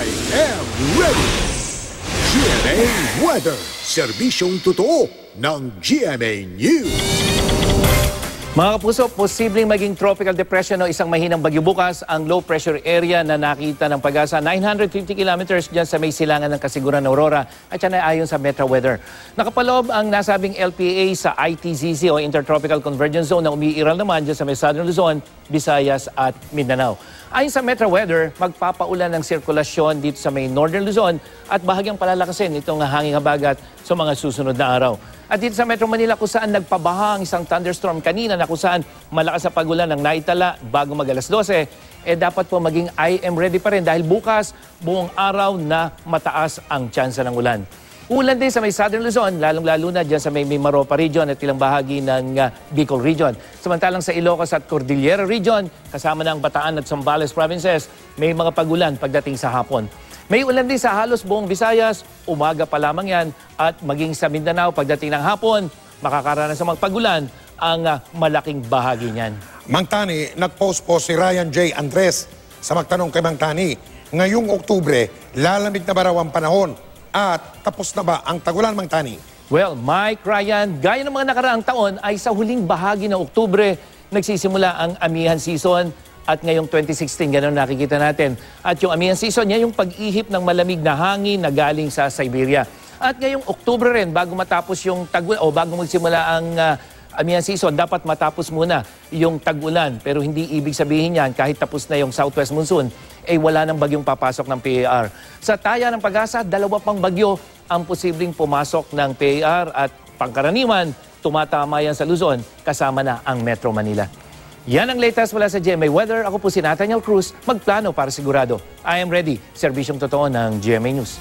I am ready! GMA Weather, serbisyong totoo ng GMA News. Mga kapuso, posibleng maging tropical depression o isang mahinang bagyo bukas ang low pressure area na nakita ng Pag-asa 950 kilometers dyan sa may silangan ng Kasiguran ng Aurora at yan ay ayon sa Metro Weather. Nakapaloob ang nasabing LPA sa ITZZ o Intertropical Convergence Zone na umiiral naman dyan sa may Southern Luzon, Visayas at Mindanao. Ayon sa Metro Weather, magpapaulan ng sirkulasyon dito sa may Northern Luzon at bahagyang palalakasin itong hanging habagat sa mga susunod na araw. At dito sa Metro Manila kung saan nagpabaha ang isang thunderstorm kanina na kung saan malakas sa pagulan ng naitala bago mag-alas 12, dapat po maging I am ready pa rin dahil bukas buong araw na mataas ang tsansa ng ulan. Ulan din sa may Southern Luzon, lalong-lalo na dyan sa may Mimaropa region at ilang bahagi ng Bicol region. Samantalang sa Ilocos at Cordillera region, kasama ng Bataan at Zambales provinces, may mga pagulan pagdating sa hapon. May ulan din sa halos buong Visayas, umaga pa lamang yan, at maging sa Mindanao pagdating ng hapon, makakaranas ng magpagulan ang malaking bahagi niyan. Mang Tani, nag-post po si Ryan J. Andres sa magtanong kay Mang Tani, ngayong Oktubre, lalamig na ba raw ang panahon at tapos na ba ang tagulan, Mang Tani? Well, Mike, Ryan, gaya ng mga nakaraang taon ay sa huling bahagi ng Oktubre, nagsisimula ang amihan season. At ngayong 2016, gano'n nakikita natin. At yung amihan season, yan yung pag-ihip ng malamig na hangin na galing sa Siberia. At ngayong Oktubre rin, bago matapos yung tag-ulan, o bago magsimula ang amihan season, dapat matapos muna yung tag-ulan. Pero hindi ibig sabihin yan, kahit tapos na yung southwest monsoon, wala nang bagyong papasok ng PAR. Sa taya ng Pag-asa, 2 pang bagyo ang posibleng pumasok ng PAR at pangkaraniwan, tumatama yan sa Luzon, kasama na ang Metro Manila. Yan ang latest mula sa GMA Weather. Ako po si Nathaniel Cruz, magplano para sigurado. I am ready. Serbisyong totoo ng GMA News.